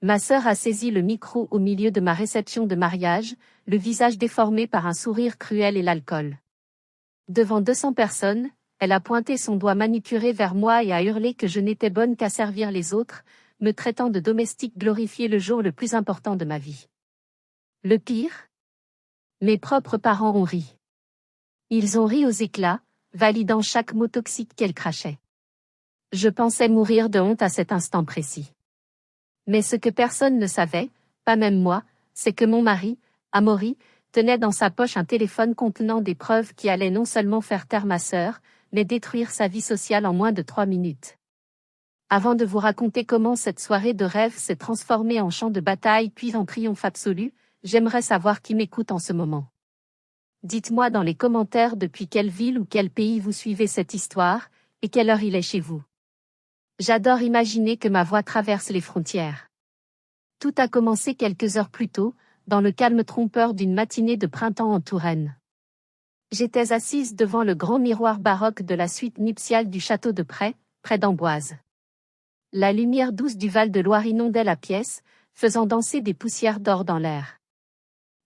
Ma sœur a saisi le micro au milieu de ma réception de mariage, le visage déformé par un sourire cruel et l'alcool. Devant 200 personnes, elle a pointé son doigt manicuré vers moi et a hurlé que je n'étais bonne qu'à servir les autres, me traitant de domestique glorifié le jour le plus important de ma vie. Le pire? Mes propres parents ont ri. Ils ont ri aux éclats, validant chaque mot toxique qu'elle crachait. Je pensais mourir de honte à cet instant précis. Mais ce que personne ne savait, pas même moi, c'est que mon mari, Amaury, tenait dans sa poche un téléphone contenant des preuves qui allaient non seulement faire taire ma sœur, mais détruire sa vie sociale en moins de 3 minutes. Avant de vous raconter comment cette soirée de rêve s'est transformée en champ de bataille puis en triomphe absolu, j'aimerais savoir qui m'écoute en ce moment. Dites-moi dans les commentaires depuis quelle ville ou quel pays vous suivez cette histoire, et quelle heure il est chez vous. J'adore imaginer que ma voix traverse les frontières. Tout a commencé quelques heures plus tôt, dans le calme trompeur d'une matinée de printemps en Touraine. J'étais assise devant le grand miroir baroque de la suite nuptiale du château de Près, près d'Amboise. La lumière douce du Val-de-Loire inondait la pièce, faisant danser des poussières d'or dans l'air.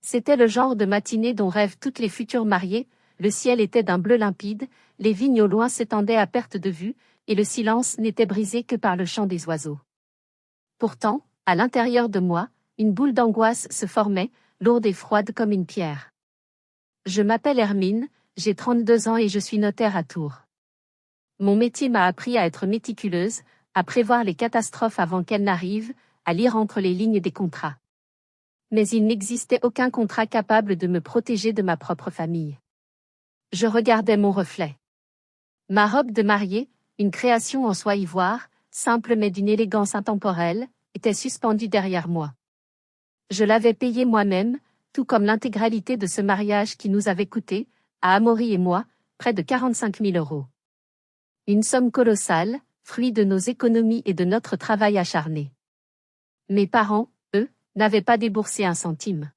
C'était le genre de matinée dont rêvent toutes les futures mariées, le ciel était d'un bleu limpide, les vignes au loin s'étendaient à perte de vue, et le silence n'était brisé que par le chant des oiseaux. Pourtant, à l'intérieur de moi, une boule d'angoisse se formait, lourde et froide comme une pierre. Je m'appelle Hermine, j'ai 32 ans et je suis notaire à Tours. Mon métier m'a appris à être méticuleuse, à prévoir les catastrophes avant qu'elles n'arrivent, à lire entre les lignes des contrats. Mais il n'existait aucun contrat capable de me protéger de ma propre famille. Je regardais mon reflet. Ma robe de mariée, une création en soie ivoire, simple mais d'une élégance intemporelle, était suspendue derrière moi. Je l'avais payée moi-même, tout comme l'intégralité de ce mariage qui nous avait coûté, à Amaury et moi, près de 45 000 €. Une somme colossale, fruit de nos économies et de notre travail acharné. Mes parents, eux, n'avaient pas déboursé un centime.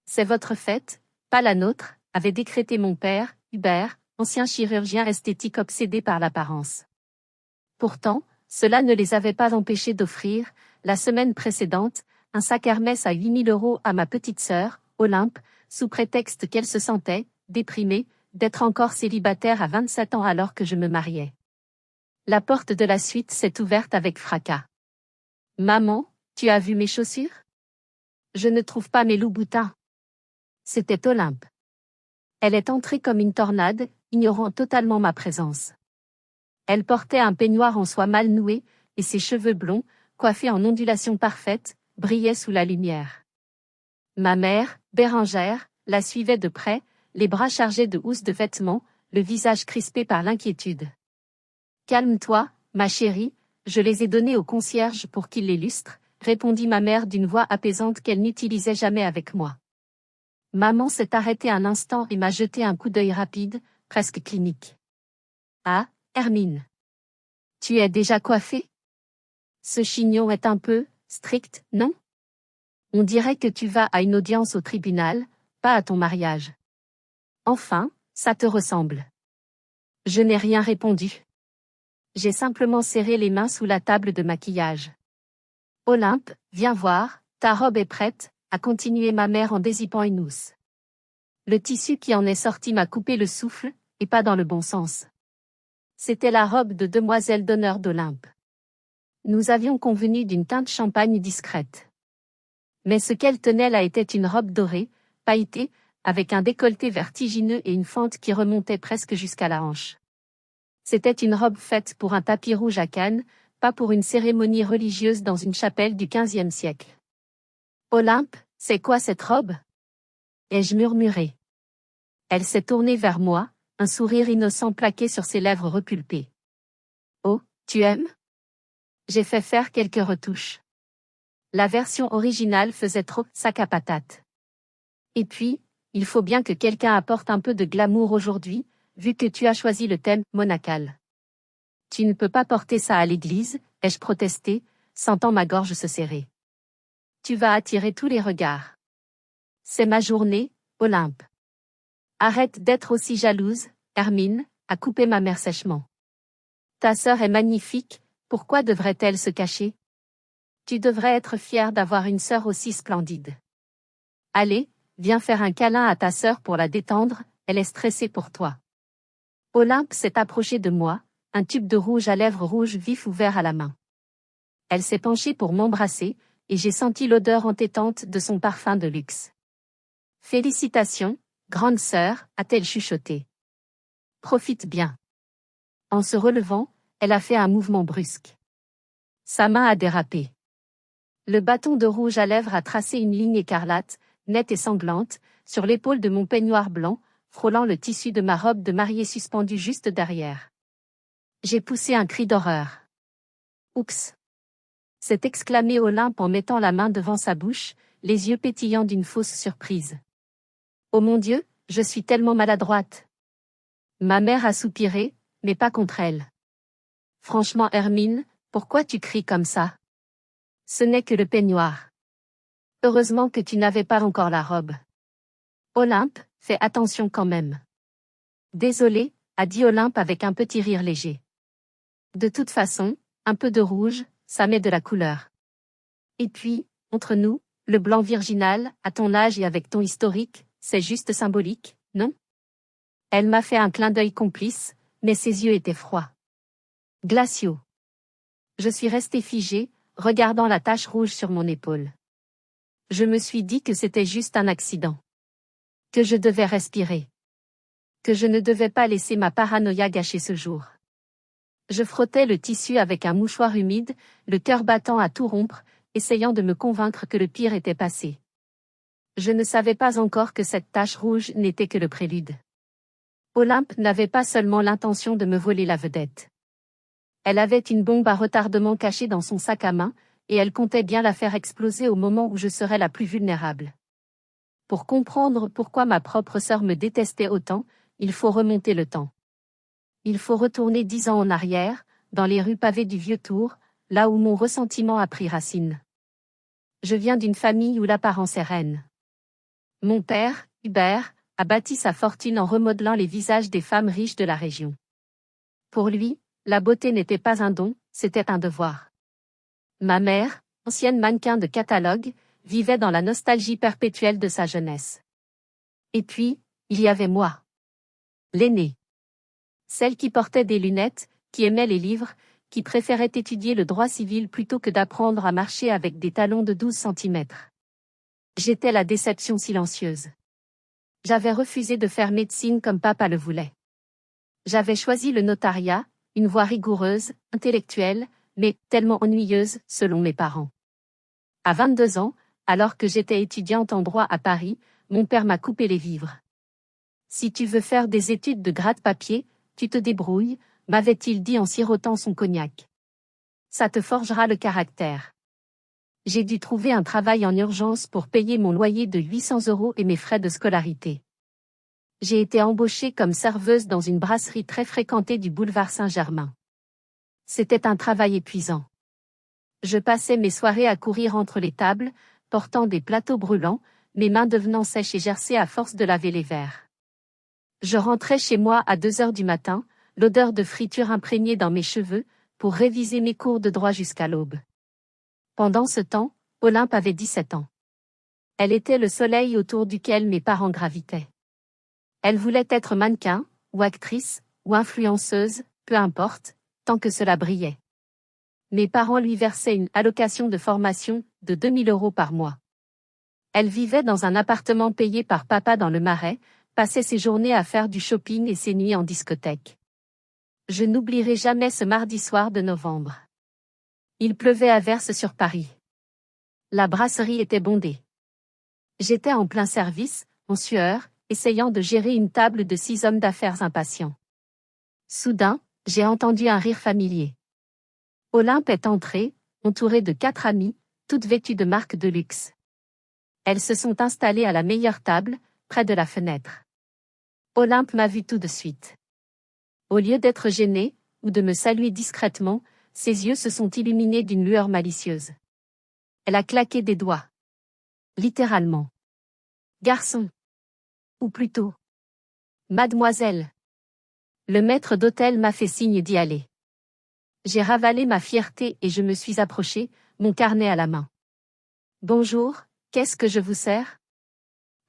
C'est votre fête, pas la nôtre, avait décrété mon père, Hubert, ancien chirurgien esthétique obsédé par l'apparence. Pourtant, cela ne les avait pas empêchés d'offrir, la semaine précédente, un sac Hermès à 8 000 € à ma petite sœur, Olympe, sous prétexte qu'elle se sentait, déprimée, d'être encore célibataire à 27 ans alors que je me mariais. La porte de la suite s'est ouverte avec fracas. « Maman, tu as vu mes chaussures ? Je ne trouve pas mes loups-boutins. » C'était Olympe. Elle est entrée comme une tornade, ignorant totalement ma présence. Elle portait un peignoir en soie mal noué, et ses cheveux blonds, coiffés en ondulations parfaites, brillaient sous la lumière. Ma mère, Bérengère, la suivait de près, les bras chargés de housses de vêtements, le visage crispé par l'inquiétude. « Calme-toi, ma chérie, je les ai donnés au concierge pour qu'il les lustre, » répondit ma mère d'une voix apaisante qu'elle n'utilisait jamais avec moi. Maman s'est arrêtée un instant et m'a jeté un coup d'œil rapide, presque clinique. « Ah, Hermine. Tu es déjà coiffée ? Ce chignon est un peu strict, non ? On dirait que tu vas à une audience au tribunal, pas à ton mariage. Enfin, ça te ressemble. » Je n'ai rien répondu. J'ai simplement serré les mains sous la table de maquillage. « Olympe, viens voir, ta robe est prête », a continué ma mère en dézippant une housse. Le tissu qui en est sorti m'a coupé le souffle, et pas dans le bon sens. C'était la robe de demoiselle d'honneur d'Olympe. Nous avions convenu d'une teinte champagne discrète. Mais ce qu'elle tenait là était une robe dorée, pailletée, avec un décolleté vertigineux et une fente qui remontait presque jusqu'à la hanche. C'était une robe faite pour un tapis rouge à Cannes, pas pour une cérémonie religieuse dans une chapelle du XVe siècle. « Olympe, c'est quoi cette robe ? » ai-je murmuré. Elle s'est tournée vers moi, un sourire innocent plaqué sur ses lèvres repulpées. « Oh, tu aimes ? » J'ai fait faire quelques retouches. La version originale faisait trop sac à patate. Et puis, il faut bien que quelqu'un apporte un peu de glamour aujourd'hui, vu que tu as choisi le thème monacal. Tu ne peux pas porter ça à l'église, ai-je protesté, sentant ma gorge se serrer. Tu vas attirer tous les regards. C'est ma journée, Olympe. Arrête d'être aussi jalouse, Hermine, a coupé ma mère sèchement. Ta sœur est magnifique, pourquoi devrait-elle se cacher ? Tu devrais être fière d'avoir une sœur aussi splendide. Allez, viens faire un câlin à ta sœur pour la détendre, elle est stressée pour toi. Olympe s'est approchée de moi, un tube de rouge à lèvres rouge vif ouvert à la main. Elle s'est penchée pour m'embrasser, et j'ai senti l'odeur entêtante de son parfum de luxe. Félicitations, grande sœur, a-t-elle chuchoté. Profite bien. En se relevant, elle a fait un mouvement brusque. Sa main a dérapé. Le bâton de rouge à lèvres a tracé une ligne écarlate, nette et sanglante, sur l'épaule de mon peignoir blanc, frôlant le tissu de ma robe de mariée suspendue juste derrière. J'ai poussé un cri d'horreur. Oups! S'est exclamé Olympe en mettant la main devant sa bouche, les yeux pétillants d'une fausse surprise. Oh mon Dieu, je suis tellement maladroite. Ma mère a soupiré, mais pas contre elle. Franchement Hermine, pourquoi tu cries comme ça? Ce n'est que le peignoir. Heureusement que tu n'avais pas encore la robe. Olympe, fais attention quand même. Désolée, a dit Olympe avec un petit rire léger. De toute façon, un peu de rouge, ça met de la couleur. Et puis, entre nous, le blanc virginal, à ton âge et avec ton historique, c'est juste symbolique, non? Elle m'a fait un clin d'œil complice, mais ses yeux étaient froids. Glaciaux. Je suis restée figée, regardant la tache rouge sur mon épaule. Je me suis dit que c'était juste un accident. Que je devais respirer. Que je ne devais pas laisser ma paranoïa gâcher ce jour. Je frottais le tissu avec un mouchoir humide, le cœur battant à tout rompre, essayant de me convaincre que le pire était passé. Je ne savais pas encore que cette tache rouge n'était que le prélude. Olympe n'avait pas seulement l'intention de me voler la vedette. Elle avait une bombe à retardement cachée dans son sac à main, et elle comptait bien la faire exploser au moment où je serais la plus vulnérable. Pour comprendre pourquoi ma propre sœur me détestait autant, il faut remonter le temps. Il faut retourner 10 ans en arrière, dans les rues pavées du Vieux-Tour, là où mon ressentiment a pris racine. Je viens d'une famille où l'apparence est reine. Mon père, Hubert, a bâti sa fortune en remodelant les visages des femmes riches de la région. Pour lui, la beauté n'était pas un don, c'était un devoir. Ma mère, ancienne mannequin de catalogue, vivait dans la nostalgie perpétuelle de sa jeunesse. Et puis, il y avait moi. L'aînée. Celle qui portait des lunettes, qui aimait les livres, qui préférait étudier le droit civil plutôt que d'apprendre à marcher avec des talons de 12 centimètres. J'étais la déception silencieuse. J'avais refusé de faire médecine comme papa le voulait. J'avais choisi le notariat, une voie rigoureuse, intellectuelle, mais tellement ennuyeuse, selon mes parents. À 22 ans, alors que j'étais étudiante en droit à Paris, mon père m'a coupé les vivres. Si tu veux faire des études de gratte-papier, tu te débrouilles, m'avait-il dit en sirotant son cognac. Ça te forgera le caractère. J'ai dû trouver un travail en urgence pour payer mon loyer de 800 € et mes frais de scolarité. J'ai été embauchée comme serveuse dans une brasserie très fréquentée du boulevard Saint-Germain. C'était un travail épuisant. Je passais mes soirées à courir entre les tables, portant des plateaux brûlants, mes mains devenant sèches et gercées à force de laver les verres. Je rentrais chez moi à 2 heures du matin, l'odeur de friture imprégnée dans mes cheveux, pour réviser mes cours de droit jusqu'à l'aube. Pendant ce temps, Olympe avait 17 ans. Elle était le soleil autour duquel mes parents gravitaient. Elle voulait être mannequin, ou actrice, ou influenceuse, peu importe, tant que cela brillait. Mes parents lui versaient une allocation de formation de 2000 € par mois. Elle vivait dans un appartement payé par papa dans le Marais, passait ses journées à faire du shopping et ses nuits en discothèque. Je n'oublierai jamais ce mardi soir de novembre. Il pleuvait à verse sur Paris. La brasserie était bondée. J'étais en plein service, en sueur, essayant de gérer une table de 6 hommes d'affaires impatients. Soudain, j'ai entendu un rire familier. Olympe est entrée, entourée de 4 amies, toutes vêtues de marques de luxe. Elles se sont installées à la meilleure table, près de la fenêtre. Olympe m'a vue tout de suite. Au lieu d'être gênée, ou de me saluer discrètement, ses yeux se sont illuminés d'une lueur malicieuse. Elle a claqué des doigts. Littéralement. Garçon. Ou plutôt. Mademoiselle. Le maître d'hôtel m'a fait signe d'y aller. J'ai ravalé ma fierté et je me suis approchée, mon carnet à la main. Bonjour, qu'est-ce que je vous sers?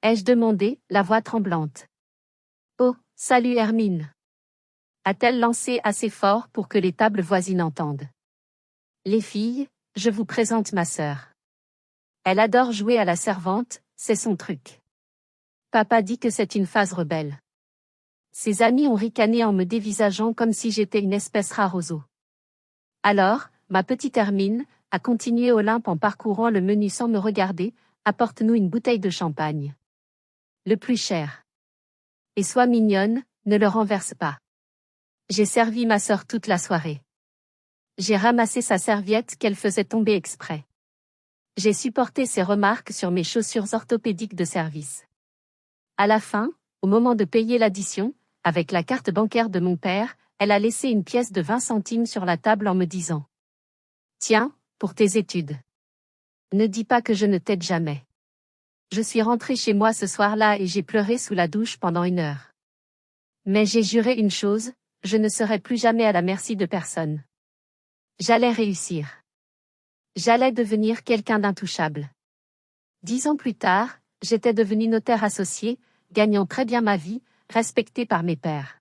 Ai-je demandé, la voix tremblante. Oh, salut Hermine. A-t-elle lancé assez fort pour que les tables voisines entendent. Les filles, je vous présente ma sœur. Elle adore jouer à la servante, c'est son truc. Papa dit que c'est une phase rebelle. Ses amis ont ricané en me dévisageant comme si j'étais une espèce rare aux eaux. Alors, ma petite Hermine, a continué Olympe en parcourant le menu sans me regarder, apporte-nous une bouteille de champagne. Le plus cher. Et sois mignonne, ne le renverse pas. J'ai servi ma sœur toute la soirée. J'ai ramassé sa serviette qu'elle faisait tomber exprès. J'ai supporté ses remarques sur mes chaussures orthopédiques de service. À la fin, au moment de payer l'addition, avec la carte bancaire de mon père, elle a laissé une pièce de 20 centimes sur la table en me disant « Tiens, pour tes études. Ne dis pas que je ne t'aide jamais. » Je suis rentrée chez moi ce soir-là et j'ai pleuré sous la douche pendant 1 heure. Mais j'ai juré une chose, je ne serai plus jamais à la merci de personne. J'allais réussir. J'allais devenir quelqu'un d'intouchable. 10 ans plus tard, j'étais devenue notaire associé, gagnant très bien ma vie, respectée par mes pairs.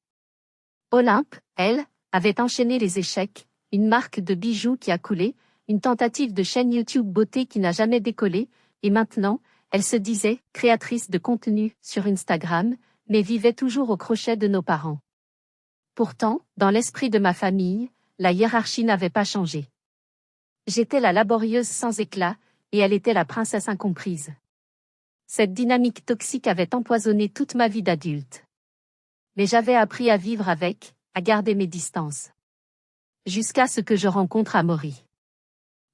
Olympe, elle, avait enchaîné les échecs, une marque de bijoux qui a coulé, une tentative de chaîne YouTube beauté qui n'a jamais décollé, et maintenant, elle se disait créatrice de contenu sur Instagram, mais vivait toujours au crochet de nos parents. Pourtant, dans l'esprit de ma famille, la hiérarchie n'avait pas changé. J'étais la laborieuse sans éclat, et elle était la princesse incomprise. Cette dynamique toxique avait empoisonné toute ma vie d'adulte. Mais j'avais appris à vivre avec, à garder mes distances. Jusqu'à ce que je rencontre Amaury.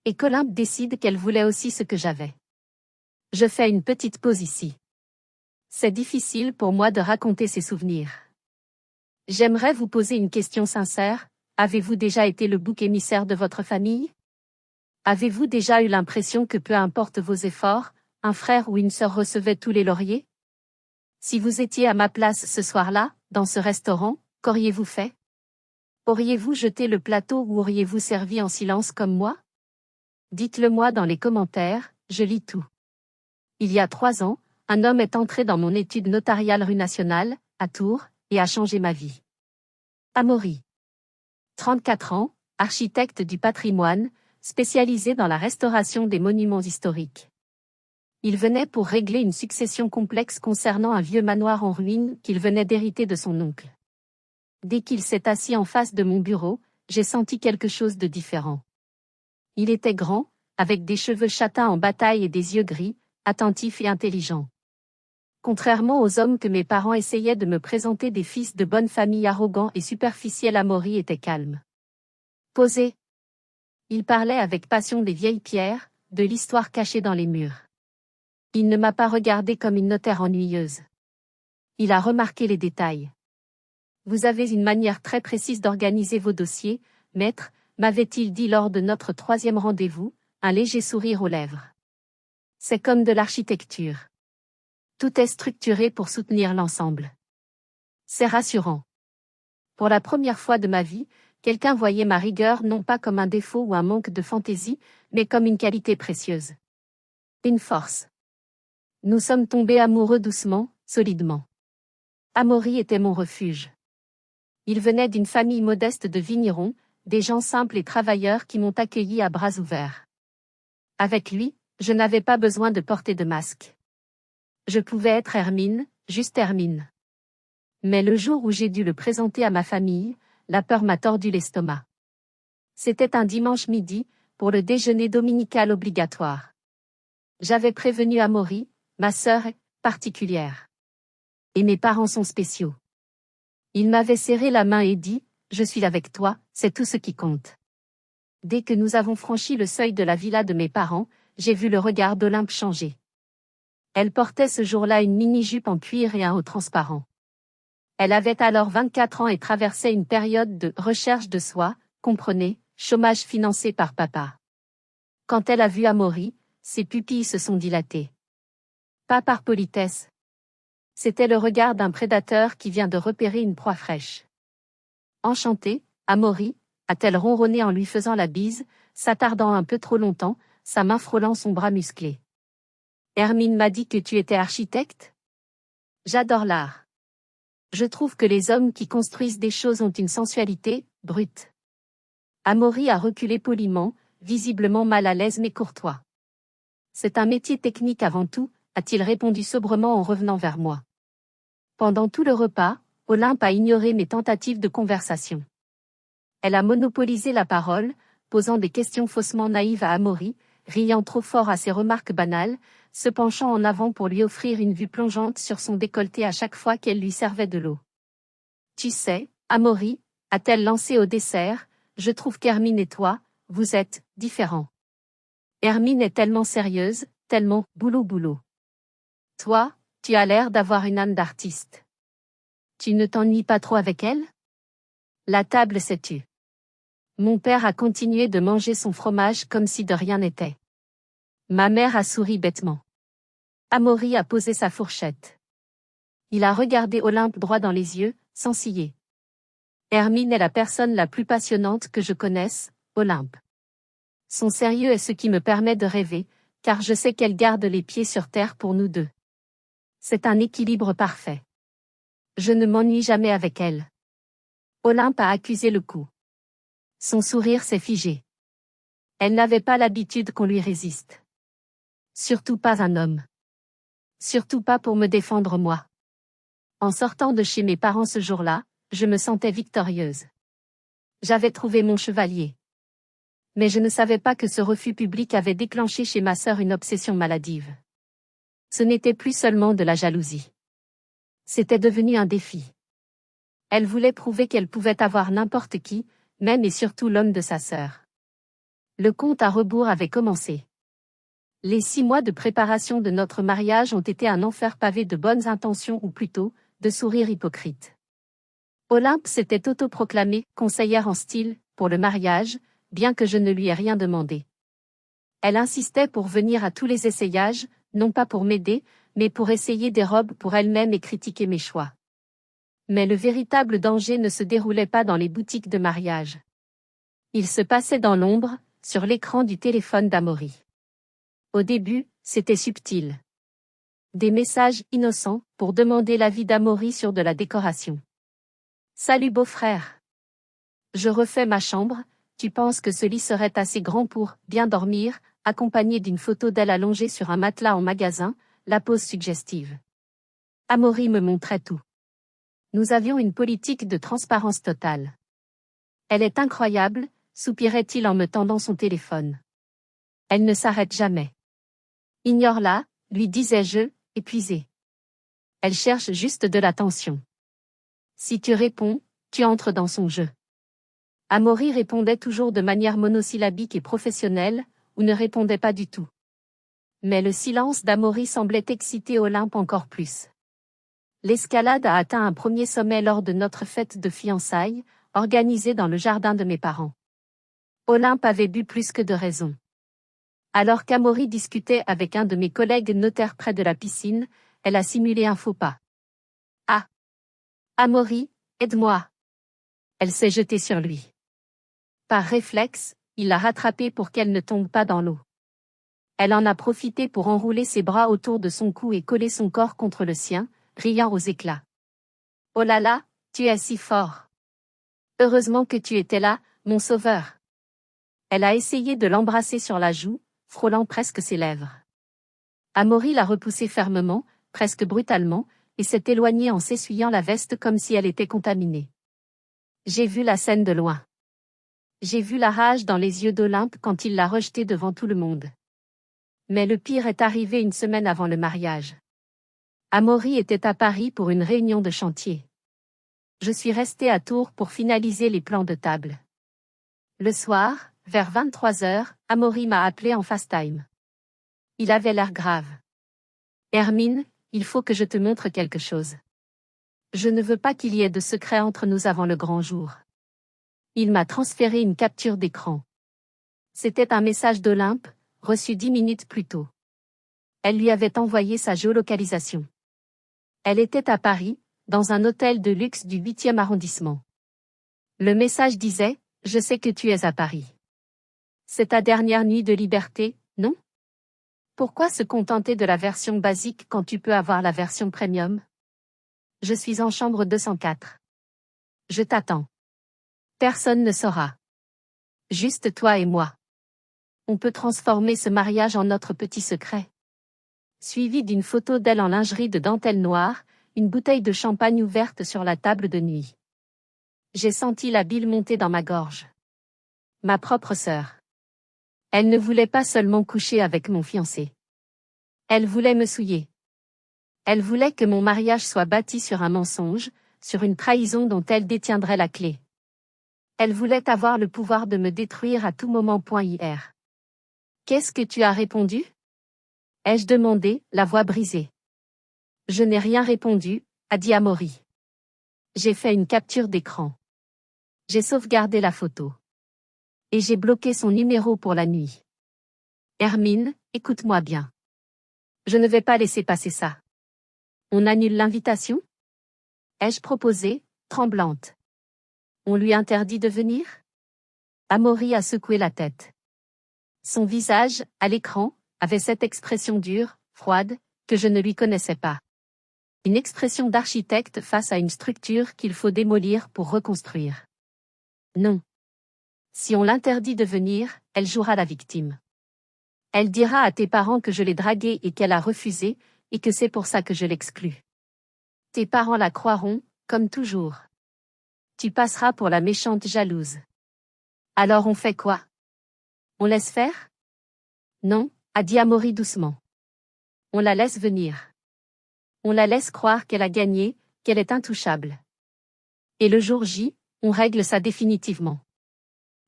Et qu'Olympe décide qu'elle voulait aussi ce que j'avais. Je fais une petite pause ici. C'est difficile pour moi de raconter ces souvenirs. J'aimerais vous poser une question sincère, avez-vous déjà été le bouc émissaire de votre famille? Avez-vous déjà eu l'impression que peu importe vos efforts, un frère ou une sœur recevait tous les lauriers? Si vous étiez à ma place ce soir-là, dans ce restaurant, qu'auriez-vous fait? Auriez-vous jeté le plateau ou auriez-vous servi en silence comme moi? Dites-le moi dans les commentaires, je lis tout. Il y a 3 ans, un homme est entré dans mon étude notariale rue Nationale, à Tours, et a changé ma vie. Amaury. 34 ans, architecte du patrimoine, spécialisé dans la restauration des monuments historiques. Il venait pour régler une succession complexe concernant un vieux manoir en ruine qu'il venait d'hériter de son oncle. Dès qu'il s'est assis en face de mon bureau, j'ai senti quelque chose de différent. Il était grand, avec des cheveux châtains en bataille et des yeux gris, attentif et intelligent. Contrairement aux hommes que mes parents essayaient de me présenter des fils de bonne famille arrogants et superficiels, Amaury était calme. Posé. Il parlait avec passion des vieilles pierres, de l'histoire cachée dans les murs. Il ne m'a pas regardée comme une notaire ennuyeuse. Il a remarqué les détails. Vous avez une manière très précise d'organiser vos dossiers, maître, m'avait-il dit lors de notre 3e rendez-vous, un léger sourire aux lèvres. C'est comme de l'architecture. Tout est structuré pour soutenir l'ensemble. C'est rassurant. Pour la première fois de ma vie, quelqu'un voyait ma rigueur non pas comme un défaut ou un manque de fantaisie, mais comme une qualité précieuse. Une force. Nous sommes tombés amoureux doucement, solidement. Amaury était mon refuge. Il venait d'une famille modeste de vignerons, des gens simples et travailleurs qui m'ont accueilli à bras ouverts. Avec lui, je n'avais pas besoin de porter de masque. Je pouvais être Hermine, juste Hermine. Mais le jour où j'ai dû le présenter à ma famille, la peur m'a tordu l'estomac. C'était un dimanche midi, pour le déjeuner dominical obligatoire. J'avais prévenu Amaury, ma sœur est particulière. Et mes parents sont spéciaux. Il m'avait serré la main et dit, « Je suis avec toi, c'est tout ce qui compte. » Dès que nous avons franchi le seuil de la villa de mes parents, j'ai vu le regard d'Olympe changer. Elle portait ce jour-là une mini-jupe en cuir et un haut transparent. Elle avait alors 24 ans et traversait une période de recherche de soi, comprenez, chômage financé par papa. Quand elle a vu Amaury, ses pupilles se sont dilatées. Pas par politesse. C'était le regard d'un prédateur qui vient de repérer une proie fraîche. Enchantée, Amaury, a-t-elle ronronné en lui faisant la bise, s'attardant un peu trop longtemps, sa main frôlant son bras musclé. Hermine m'a dit que tu étais architecte? J'adore l'art. Je trouve que les hommes qui construisent des choses ont une sensualité brute. Amaury a reculé poliment, visiblement mal à l'aise mais courtois. C'est un métier technique avant tout, a-t-il répondu sobrement en revenant vers moi. Pendant tout le repas, Olympe a ignoré mes tentatives de conversation. Elle a monopolisé la parole, posant des questions faussement naïves à Amaury, riant trop fort à ses remarques banales, se penchant en avant pour lui offrir une vue plongeante sur son décolleté à chaque fois qu'elle lui servait de l'eau. Tu sais, Amaury, a-t-elle lancé au dessert, je trouve qu'Hermine et toi, vous êtes différents. Hermine est tellement sérieuse, tellement boulot. Toi, tu as l'air d'avoir une âme d'artiste. Tu ne t'ennuies pas trop avec elle? La table s'est tue. Mon père a continué de manger son fromage comme si de rien n'était. Ma mère a souri bêtement. Amaury a posé sa fourchette. Il a regardé Olympe droit dans les yeux, sans ciller. Hermine est la personne la plus passionnante que je connaisse, Olympe. Son sérieux est ce qui me permet de rêver, car je sais qu'elle garde les pieds sur terre pour nous deux. C'est un équilibre parfait. Je ne m'ennuie jamais avec elle. Olympe a accusé le coup. Son sourire s'est figé. Elle n'avait pas l'habitude qu'on lui résiste. Surtout pas un homme. Surtout pas pour me défendre moi. En sortant de chez mes parents ce jour-là, je me sentais victorieuse. J'avais trouvé mon chevalier. Mais je ne savais pas que ce refus public avait déclenché chez ma sœur une obsession maladive. Ce n'était plus seulement de la jalousie. C'était devenu un défi. Elle voulait prouver qu'elle pouvait avoir n'importe qui, même et surtout l'homme de sa sœur. Le compte à rebours avait commencé. Les 6 mois de préparation de notre mariage ont été un enfer pavé de bonnes intentions ou plutôt, de sourires hypocrites. Olympe s'était autoproclamée conseillère en style, pour le mariage, bien que je ne lui ai rien demandé. Elle insistait pour venir à tous les essayages, non pas pour m'aider, mais pour essayer des robes pour elle-même et critiquer mes choix. Mais le véritable danger ne se déroulait pas dans les boutiques de mariage. Il se passait dans l'ombre, sur l'écran du téléphone d'Amaury. Au début, c'était subtil. Des messages innocents, pour demander l'avis d'Amaury sur de la décoration. Salut beau-frère. Je refais ma chambre, tu penses que ce lit serait assez grand pour bien dormir, accompagné d'une photo d'elle allongée sur un matelas en magasin, la pose suggestive. Amaury me montrait tout. Nous avions une politique de transparence totale. Elle est incroyable, soupirait-il en me tendant son téléphone. Elle ne s'arrête jamais. Ignore-la, lui disais-je, épuisé. Elle cherche juste de l'attention. Si tu réponds, tu entres dans son jeu. Amaury répondait toujours de manière monosyllabique et professionnelle, ou ne répondait pas du tout. Mais le silence d'Amaury semblait exciter Olympe encore plus. L'escalade a atteint un premier sommet lors de notre fête de fiançailles, organisée dans le jardin de mes parents. Olympe avait bu plus que de raison. Alors qu'Amaury discutait avec un de mes collègues notaires près de la piscine, elle a simulé un faux pas. Ah! Amaury, aide-moi! Elle s'est jetée sur lui. Par réflexe, il l'a rattrapée pour qu'elle ne tombe pas dans l'eau. Elle en a profité pour enrouler ses bras autour de son cou et coller son corps contre le sien, riant aux éclats. Oh là là, tu es si fort! Heureusement que tu étais là, mon sauveur! Elle a essayé de l'embrasser sur la joue, frôlant presque ses lèvres. Amaury l'a repoussée fermement, presque brutalement, et s'est éloignée en s'essuyant la veste comme si elle était contaminée. J'ai vu la scène de loin. J'ai vu la rage dans les yeux d'Olympe quand il l'a rejetée devant tout le monde. Mais le pire est arrivé une semaine avant le mariage. Amaury était à Paris pour une réunion de chantier. Je suis restée à Tours pour finaliser les plans de table. Le soir, vers 23h, Amaury m'a appelé en FaceTime. Il avait l'air grave. Hermine, il faut que je te montre quelque chose. Je ne veux pas qu'il y ait de secret entre nous avant le grand jour. Il m'a transféré une capture d'écran. C'était un message d'Olympe, reçu 10 minutes plus tôt. Elle lui avait envoyé sa géolocalisation. Elle était à Paris, dans un hôtel de luxe du 8e arrondissement. Le message disait « Je sais que tu es à Paris. C'est ta dernière nuit de liberté, non? Pourquoi se contenter de la version basique quand tu peux avoir la version premium? Je suis en chambre 204. Je t'attends. Personne ne saura. Juste toi et moi. On peut transformer ce mariage en notre petit secret. Suivi d'une photo d'elle en lingerie de dentelle noire, une bouteille de champagne ouverte sur la table de nuit. J'ai senti la bile monter dans ma gorge. Ma propre sœur. Elle ne voulait pas seulement coucher avec mon fiancé. Elle voulait me souiller. Elle voulait que mon mariage soit bâti sur un mensonge, sur une trahison dont elle détiendrait la clé. Elle voulait avoir le pouvoir de me détruire à tout moment. Hier. Qu'est-ce que tu as répondu? Ai-je demandé, la voix brisée. Je n'ai rien répondu, a dit Amaury. J'ai fait une capture d'écran. J'ai sauvegardé la photo. Et j'ai bloqué son numéro pour la nuit. Hermine, écoute-moi bien. Je ne vais pas laisser passer ça. On annule l'invitation? Ai-je proposé, tremblante. On lui interdit de venir? Amaury a secoué la tête. Son visage, à l'écran, avait cette expression dure, froide, que je ne lui connaissais pas. Une expression d'architecte face à une structure qu'il faut démolir pour reconstruire. Non. Si on l'interdit de venir, elle jouera la victime. Elle dira à tes parents que je l'ai draguée et qu'elle a refusé, et que c'est pour ça que je l'exclus. Tes parents la croiront, comme toujours. Tu passeras pour la méchante jalouse. Alors on fait quoi? On laisse faire? Non, a dit Amaury doucement. On la laisse venir. On la laisse croire qu'elle a gagné, qu'elle est intouchable. Et le jour J, on règle ça définitivement.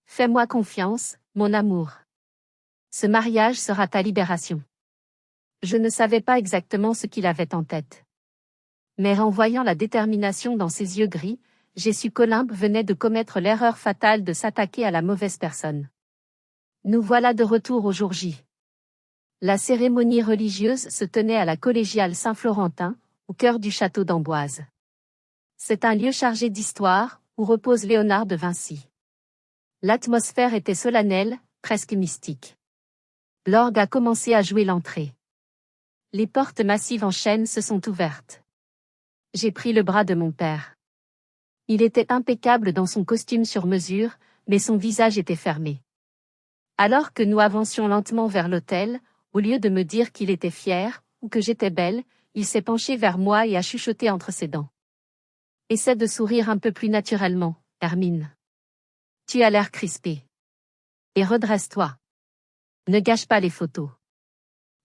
Fais-moi confiance, mon amour. Ce mariage sera ta libération. Je ne savais pas exactement ce qu'il avait en tête. Mais en voyant la détermination dans ses yeux gris, j'ai su qu'Olympe venait de commettre l'erreur fatale de s'attaquer à la mauvaise personne. Nous voilà de retour au jour J. La cérémonie religieuse se tenait à la collégiale Saint-Florentin, au cœur du château d'Amboise. C'est un lieu chargé d'histoire, où repose Léonard de Vinci. L'atmosphère était solennelle, presque mystique. L'orgue a commencé à jouer l'entrée. Les portes massives en chêne se sont ouvertes. J'ai pris le bras de mon père. Il était impeccable dans son costume sur mesure, mais son visage était fermé. Alors que nous avancions lentement vers l'autel, au lieu de me dire qu'il était fier, ou que j'étais belle, il s'est penché vers moi et a chuchoté entre ses dents. Essaie de sourire un peu plus naturellement, Hermine. Tu as l'air crispée. Et redresse-toi. Ne gâche pas les photos.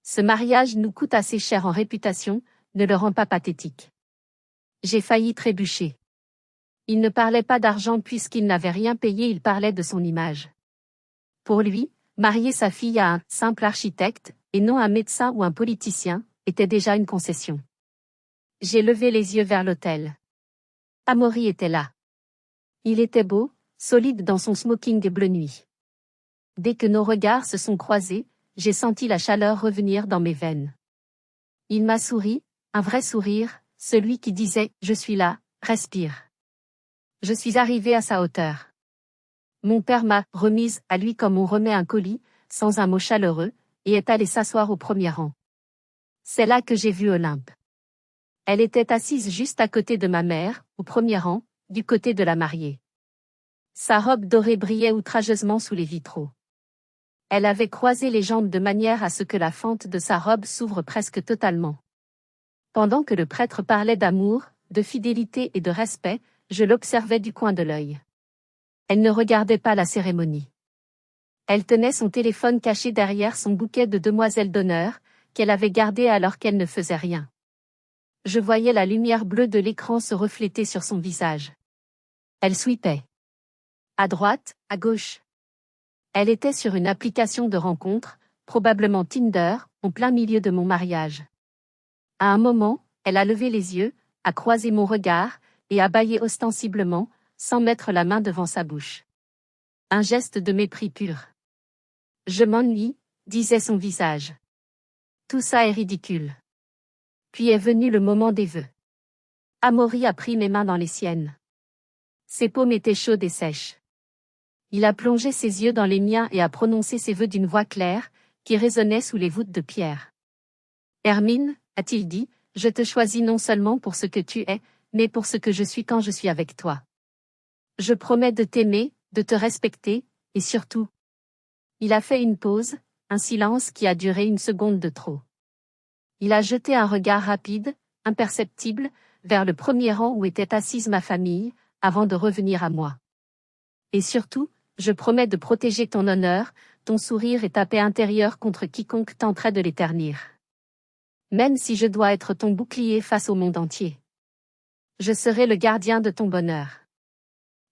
Ce mariage nous coûte assez cher en réputation, ne le rend pas pathétique. J'ai failli trébucher. Il ne parlait pas d'argent puisqu'il n'avait rien payé, il parlait de son image. Pour lui, marier sa fille à un simple architecte, et non un médecin ou un politicien, était déjà une concession. J'ai levé les yeux vers l'autel. Amaury était là. Il était beau, solide dans son smoking des bleu nuit. Dès que nos regards se sont croisés, j'ai senti la chaleur revenir dans mes veines. Il m'a souri, un vrai sourire, celui qui disait « Je suis là, respire ». Je suis arrivée à sa hauteur. Mon père m'a remise à lui comme on remet un colis, sans un mot chaleureux, et est allé s'asseoir au premier rang. C'est là que j'ai vu Olympe. Elle était assise juste à côté de ma mère, au premier rang, du côté de la mariée. Sa robe dorée brillait outrageusement sous les vitraux. Elle avait croisé les jambes de manière à ce que la fente de sa robe s'ouvre presque totalement. Pendant que le prêtre parlait d'amour, de fidélité et de respect, je l'observais du coin de l'œil. Elle ne regardait pas la cérémonie. Elle tenait son téléphone caché derrière son bouquet de demoiselles d'honneur, qu'elle avait gardé alors qu'elle ne faisait rien. Je voyais la lumière bleue de l'écran se refléter sur son visage. Elle swipait. À droite, à gauche. Elle était sur une application de rencontre, probablement Tinder, en plein milieu de mon mariage. À un moment, elle a levé les yeux, a croisé mon regard, et a bâillé ostensiblement, sans mettre la main devant sa bouche. Un geste de mépris pur. Je m'ennuie, disait son visage. Tout ça est ridicule. Puis est venu le moment des vœux. Amaury a pris mes mains dans les siennes. Ses paumes étaient chaudes et sèches. Il a plongé ses yeux dans les miens et a prononcé ses vœux d'une voix claire, qui résonnait sous les voûtes de pierre. Hermine, a-t-il dit, je te choisis non seulement pour ce que tu es, mais pour ce que je suis quand je suis avec toi. Je promets de t'aimer, de te respecter, et surtout. Il a fait une pause, un silence qui a duré une seconde de trop. Il a jeté un regard rapide, imperceptible, vers le premier rang où était assise ma famille, avant de revenir à moi. Et surtout, je promets de protéger ton honneur, ton sourire et ta paix intérieure contre quiconque tenterait de les ternir. Même si je dois être ton bouclier face au monde entier. Je serai le gardien de ton bonheur.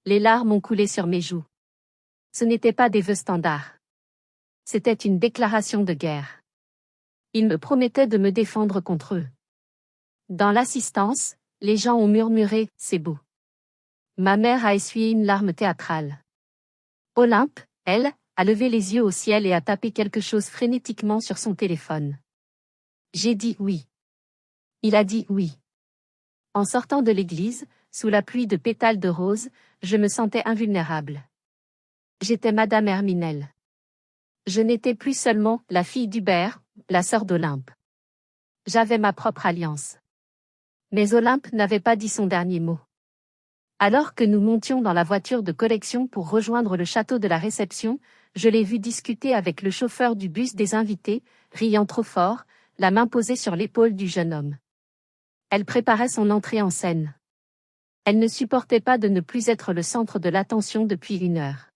Les larmes ont coulé sur mes joues. Ce n'étaient pas des vœux standards. C'était une déclaration de guerre. Il me promettait de me défendre contre eux. Dans l'assistance, les gens ont murmuré « c'est beau ». Ma mère a essuyé une larme théâtrale. Olympe, elle, a levé les yeux au ciel et a tapé quelque chose frénétiquement sur son téléphone. J'ai dit oui. Il a dit oui. En sortant de l'église, sous la pluie de pétales de rose, je me sentais invulnérable. J'étais Madame Herminel. Je n'étais plus seulement la fille d'Hubert, la sœur d'Olympe. J'avais ma propre alliance. Mais Olympe n'avait pas dit son dernier mot. Alors que nous montions dans la voiture de collection pour rejoindre le château de la réception, je l'ai vue discuter avec le chauffeur du bus des invités, riant trop fort, la main posée sur l'épaule du jeune homme. Elle préparait son entrée en scène. Elle ne supportait pas de ne plus être le centre de l'attention depuis 1 heure.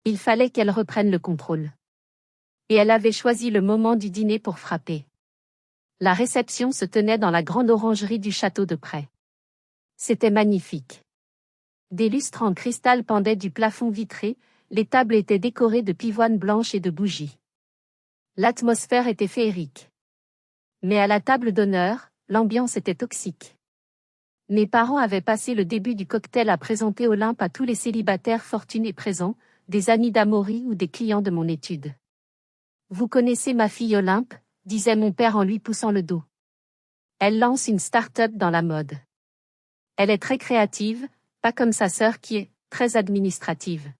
Il fallait qu'elle reprenne le contrôle. Et elle avait choisi le moment du dîner pour frapper. La réception se tenait dans la grande orangerie du château de près. C'était magnifique. Des lustres en cristal pendaient du plafond vitré, les tables étaient décorées de pivoines blanches et de bougies. L'atmosphère était féerique. Mais à la table d'honneur, l'ambiance était toxique. Mes parents avaient passé le début du cocktail à présenter Olympe à tous les célibataires fortunés présents, des amis d'Amaury ou des clients de mon étude. Vous connaissez ma fille Olympe, disait mon père en lui poussant le dos. Elle lance une start-up dans la mode. Elle est très créative, pas comme sa sœur qui est très administrative.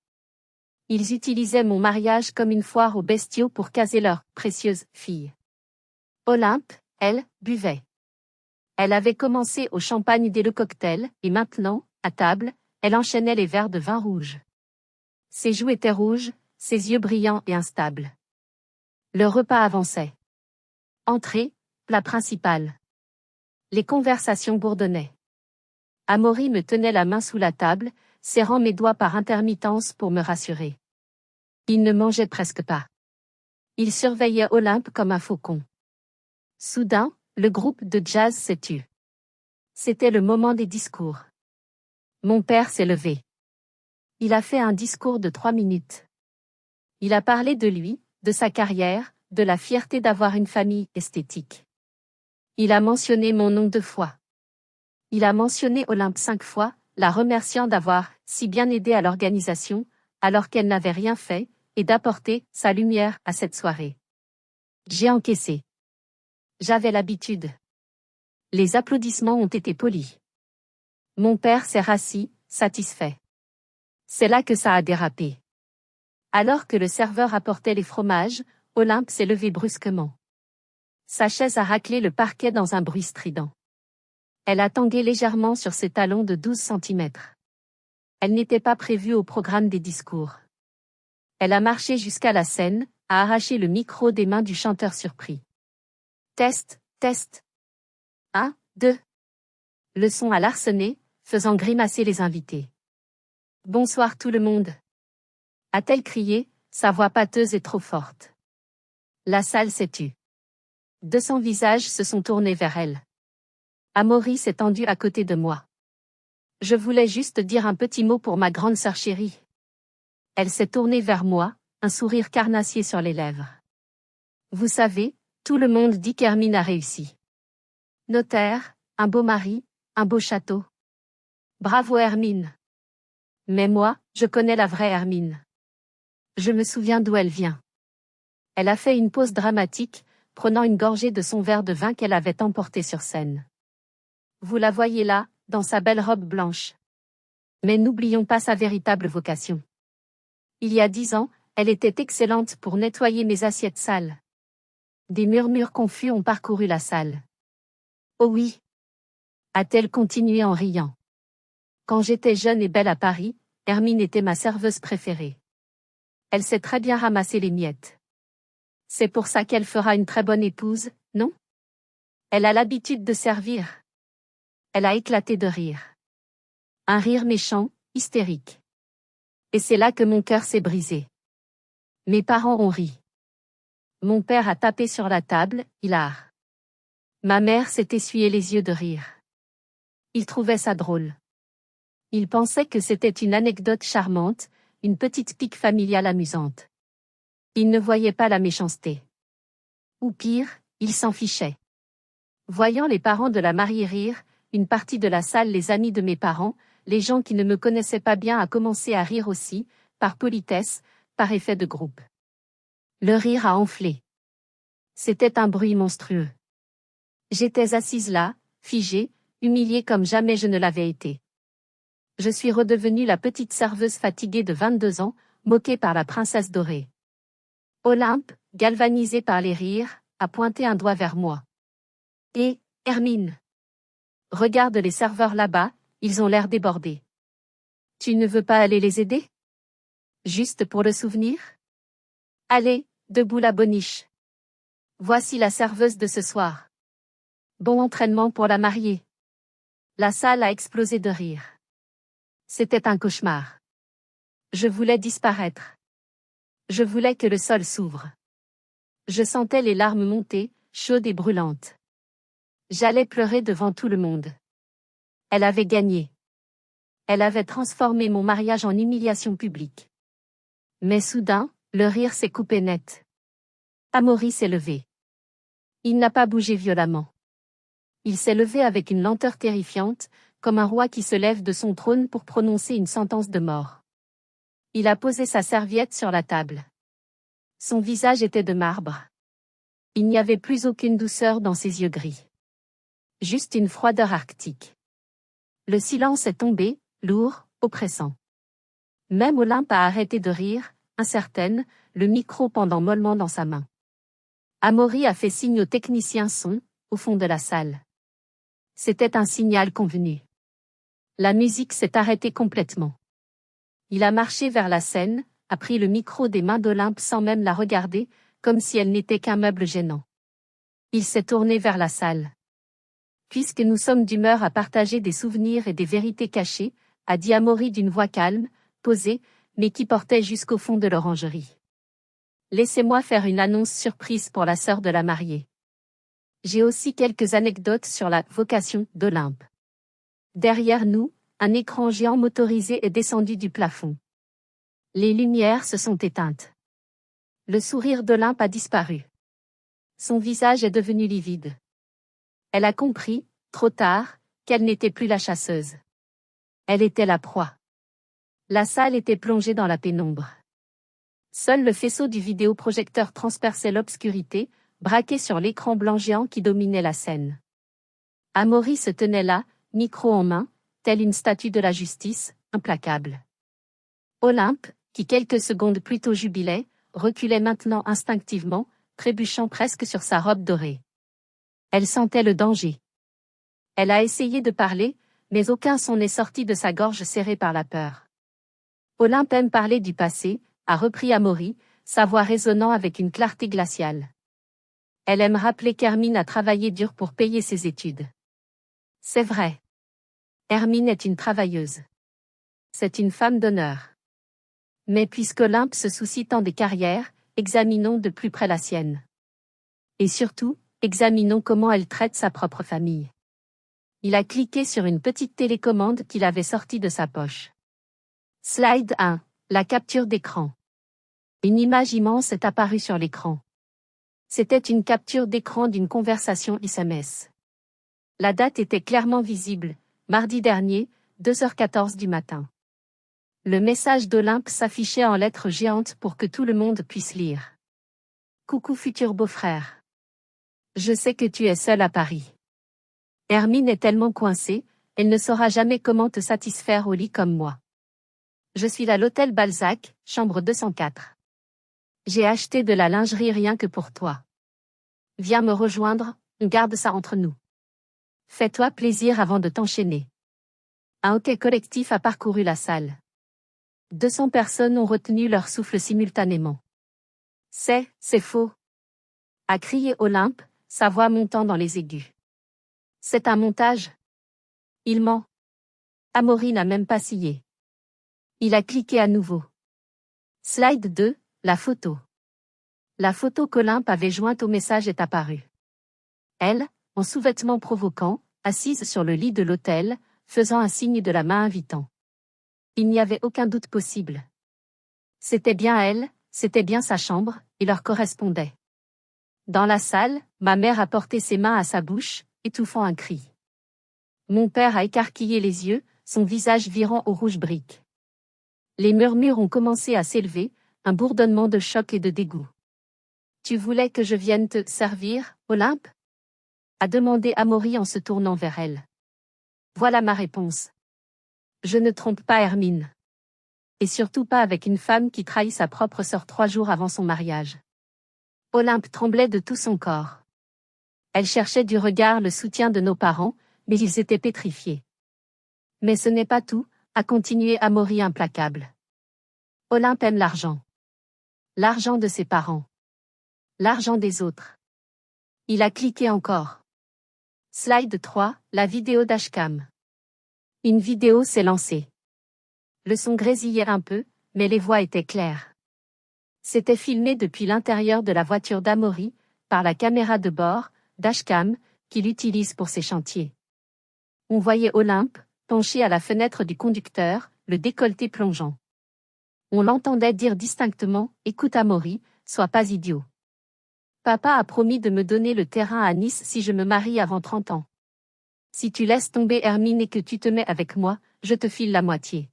Ils utilisaient mon mariage comme une foire aux bestiaux pour caser leur précieuse fille. Olympe, elle, buvait. Elle avait commencé au champagne dès le cocktail, et maintenant, à table, elle enchaînait les verres de vin rouge. Ses joues étaient rouges, ses yeux brillants et instables. Le repas avançait. Entrée, plat principal. Les conversations bourdonnaient. Amaury me tenait la main sous la table, serrant mes doigts par intermittence pour me rassurer. Il ne mangeait presque pas. Il surveillait Olympe comme un faucon. Soudain, le groupe de jazz s'est tu. C'était le moment des discours. Mon père s'est levé. Il a fait un discours de 3 minutes. Il a parlé de lui, de sa carrière, de la fierté d'avoir une famille esthétique. Il a mentionné mon nom 2 fois. Il a mentionné Olympe 5 fois, la remerciant d'avoir si bien aidé à l'organisation, alors qu'elle n'avait rien fait, et d'apporter sa lumière à cette soirée. J'ai encaissé. J'avais l'habitude. Les applaudissements ont été polis. Mon père s'est rassis, satisfait. C'est là que ça a dérapé. Alors que le serveur apportait les fromages, Olympe s'est levée brusquement. Sa chaise a raclé le parquet dans un bruit strident. Elle a tangué légèrement sur ses talons de 12 centimètres. Elle n'était pas prévue au programme des discours. Elle a marché jusqu'à la scène, a arraché le micro des mains du chanteur surpris. Test, test. 1, 2. Le son a larcené, faisant grimacer les invités. Bonsoir tout le monde. A-t-elle crié, sa voix pâteuse et trop forte. La salle s'est tue. 200 visages se sont tournés vers elle. Amaury s'est tendu à côté de moi. Je voulais juste dire un petit mot pour ma grande sœur chérie. Elle s'est tournée vers moi, un sourire carnassier sur les lèvres. Vous savez, tout le monde dit qu'Hermine a réussi. Notaire, un beau mari, un beau château. Bravo Hermine. Mais moi, je connais la vraie Hermine. Je me souviens d'où elle vient. Elle a fait une pause dramatique, prenant une gorgée de son verre de vin qu'elle avait emporté sur scène. Vous la voyez là, dans sa belle robe blanche. Mais n'oublions pas sa véritable vocation. Il y a 10 ans, elle était excellente pour nettoyer mes assiettes sales. Des murmures confus ont parcouru la salle. Oh oui, a-t-elle continué en riant. Quand j'étais jeune et belle à Paris, Hermine était ma serveuse préférée. Elle sait très bien ramasser les miettes. C'est pour ça qu'elle fera une très bonne épouse, non? Elle a l'habitude de servir. Elle a éclaté de rire. Un rire méchant, hystérique. Et c'est là que mon cœur s'est brisé. Mes parents ont ri. Mon père a tapé sur la table, hilar. Ma mère s'est essuyé les yeux de rire. Il trouvait ça drôle. Il pensait que c'était une anecdote charmante, une petite pique familiale amusante. Il ne voyait pas la méchanceté. Ou pire, il s'en fichait. Voyant les parents de la mariée rire, une partie de la salle, les amis de mes parents, les gens qui ne me connaissaient pas bien, a commencé à rire aussi, par politesse, par effet de groupe. Le rire a enflé. C'était un bruit monstrueux. J'étais assise là, figée, humiliée comme jamais je ne l'avais été. Je suis redevenue la petite serveuse fatiguée de 22 ans, moquée par la princesse dorée. Olympe, galvanisée par les rires, a pointé un doigt vers moi. Et, Hermine. Regarde les serveurs là-bas, ils ont l'air débordés. Tu ne veux pas aller les aider? Juste pour le souvenir? Allez, debout la boniche. Voici la serveuse de ce soir. Bon entraînement pour la mariée. La salle a explosé de rire. C'était un cauchemar. Je voulais disparaître. Je voulais que le sol s'ouvre. Je sentais les larmes monter, chaudes et brûlantes. J'allais pleurer devant tout le monde. Elle avait gagné. Elle avait transformé mon mariage en humiliation publique. Mais soudain, le rire s'est coupé net. Amaury s'est levé. Il n'a pas bougé violemment. Il s'est levé avec une lenteur terrifiante, comme un roi qui se lève de son trône pour prononcer une sentence de mort. Il a posé sa serviette sur la table. Son visage était de marbre. Il n'y avait plus aucune douceur dans ses yeux gris. Juste une froideur arctique. Le silence est tombé, lourd, oppressant. Même Olympe a arrêté de rire, incertaine, le micro pendant mollement dans sa main. Amaury a fait signe au technicien son, au fond de la salle. C'était un signal convenu. La musique s'est arrêtée complètement. Il a marché vers la scène, a pris le micro des mains d'Olympe sans même la regarder, comme si elle n'était qu'un meuble gênant. Il s'est tourné vers la salle. Puisque nous sommes d'humeur à partager des souvenirs et des vérités cachées, a dit Amaury d'une voix calme, posée, mais qui portait jusqu'au fond de l'orangerie. Laissez-moi faire une annonce surprise pour la sœur de la mariée. J'ai aussi quelques anecdotes sur la vocation d'Olympe. Derrière nous, un écran géant motorisé est descendu du plafond. Les lumières se sont éteintes. Le sourire d'Olympe a disparu. Son visage est devenu livide. Elle a compris, trop tard, qu'elle n'était plus la chasseuse. Elle était la proie. La salle était plongée dans la pénombre. Seul le faisceau du vidéoprojecteur transperçait l'obscurité, braqué sur l'écran blanc géant qui dominait la scène. Amaury se tenait là, micro en main, telle une statue de la justice, implacable. Olympe, qui quelques secondes plus tôt jubilait, reculait maintenant instinctivement, trébuchant presque sur sa robe dorée. Elle sentait le danger. Elle a essayé de parler, mais aucun son n'est sorti de sa gorge serrée par la peur. Olympe aime parler du passé, a repris Amaury, sa voix résonnant avec une clarté glaciale. Elle aime rappeler qu'Hermine a travaillé dur pour payer ses études. C'est vrai. Hermine est une travailleuse. C'est une femme d'honneur. Mais puisque Olympe se soucie tant des carrières, examinons de plus près la sienne. Et surtout, examinons comment elle traite sa propre famille. Il a cliqué sur une petite télécommande qu'il avait sortie de sa poche. Slide 1. La capture d'écran. Une image immense est apparue sur l'écran. C'était une capture d'écran d'une conversation SMS. La date était clairement visible, mardi dernier, 2h14 du matin. Le message d'Olympe s'affichait en lettres géantes pour que tout le monde puisse lire. Coucou futur beau-frère. Je sais que tu es seul à Paris. Hermine est tellement coincée, elle ne saura jamais comment te satisfaire au lit comme moi. Je suis à l'hôtel Balzac, chambre 204. J'ai acheté de la lingerie rien que pour toi. Viens me rejoindre, on garde ça entre nous. Fais-toi plaisir avant de t'enchaîner. Un hoquet collectif a parcouru la salle. 200 personnes ont retenu leur souffle simultanément. C'est faux. A crié Olympe, sa voix montant dans les aigus. C'est un montage. Il ment. Amaury n'a même pas scié. Il a cliqué à nouveau. Slide 2, la photo. La photo qu'Olympe avait jointe au message est apparue. Elle, en sous-vêtements provoquants, assise sur le lit de l'hôtel, faisant un signe de la main invitant. Il n'y avait aucun doute possible. C'était bien elle, c'était bien sa chambre, et leur correspondait. Dans la salle, ma mère a porté ses mains à sa bouche, étouffant un cri. Mon père a écarquillé les yeux, son visage virant au rouge brique. Les murmures ont commencé à s'élever, un bourdonnement de choc et de dégoût. Tu voulais que je vienne te servir, Olympe? A demandé Amaury en se tournant vers elle. Voilà ma réponse. Je ne trompe pas Hermine. Et surtout pas avec une femme qui trahit sa propre sœur 3 jours avant son mariage. Olympe tremblait de tout son corps. Elle cherchait du regard le soutien de nos parents, mais ils étaient pétrifiés. Mais ce n'est pas tout, a continué Amaury implacable. Olympe aime l'argent. L'argent de ses parents. L'argent des autres. Il a cliqué encore. Slide 3, la vidéo dashcam. Une vidéo s'est lancée. Le son grésillait un peu, mais les voix étaient claires. C'était filmé depuis l'intérieur de la voiture d'Amaury, par la caméra de bord, dashcam, qu'il utilise pour ses chantiers. On voyait Olympe, penchée à la fenêtre du conducteur, le décolleté plongeant. On l'entendait dire distinctement « Écoute Amaury, sois pas idiot. Papa a promis de me donner le terrain à Nice si je me marie avant 30 ans. Si tu laisses tomber Hermine et que tu te mets avec moi, je te file la moitié.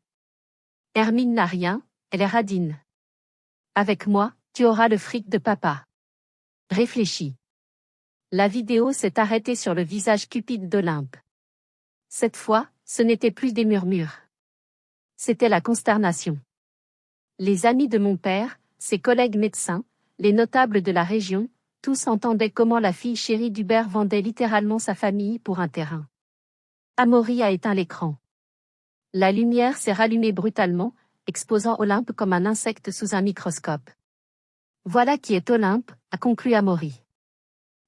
Hermine n'a rien, elle est radine. Avec moi, tu auras le fric de papa. Réfléchis. » La vidéo s'est arrêtée sur le visage cupide d'Olympe. Cette fois, ce n'était plus des murmures. C'était la consternation. Les amis de mon père, ses collègues médecins, les notables de la région, tous entendaient comment la fille chérie d'Hubert vendait littéralement sa famille pour un terrain. Amaury a éteint l'écran. La lumière s'est rallumée brutalement, exposant Olympe comme un insecte sous un microscope. Voilà qui est Olympe, a conclu Amaury.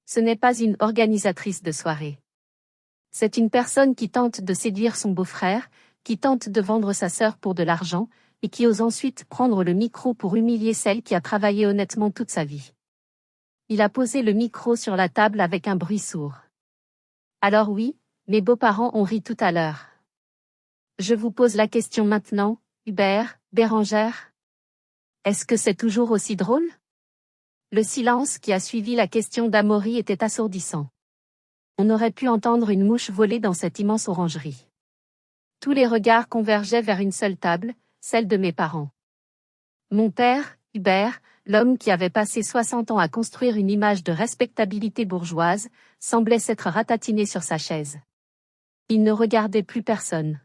Ce n'est pas une organisatrice de soirée. C'est une personne qui tente de séduire son beau-frère, qui tente de vendre sa sœur pour de l'argent, et qui ose ensuite prendre le micro pour humilier celle qui a travaillé honnêtement toute sa vie. Il a posé le micro sur la table avec un bruit sourd. Alors oui, mes beaux-parents ont ri tout à l'heure. Je vous pose la question maintenant, Hubert, Bérangère. Est-ce que c'est toujours aussi drôle? Le silence qui a suivi la question d'Amaury était assourdissant. On aurait pu entendre une mouche voler dans cette immense orangerie. Tous les regards convergeaient vers une seule table, celle de mes parents. Mon père, Hubert, l'homme qui avait passé 60 ans à construire une image de respectabilité bourgeoise, semblait s'être ratatiné sur sa chaise. Il ne regardait plus personne.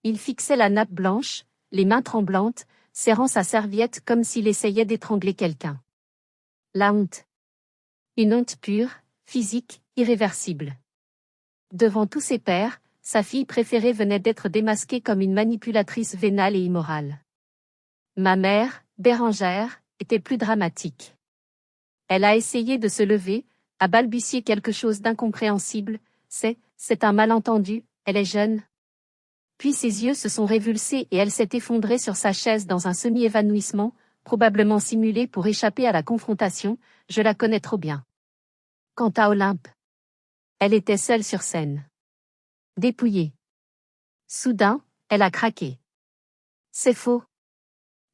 Il fixait la nappe blanche, les mains tremblantes, serrant sa serviette comme s'il essayait d'étrangler quelqu'un. La honte. Une honte pure, physique, irréversible. Devant tous ses pairs, sa fille préférée venait d'être démasquée comme une manipulatrice vénale et immorale. Ma mère, Bérangère, était plus dramatique. Elle a essayé de se lever, a balbutié quelque chose d'incompréhensible, c'est un malentendu, elle est jeune. Puis ses yeux se sont révulsés et elle s'est effondrée sur sa chaise dans un semi-évanouissement, probablement simulé pour échapper à la confrontation, je la connais trop bien. Quant à Olympe, elle était seule sur scène. Dépouillée. Soudain, elle a craqué. C'est faux.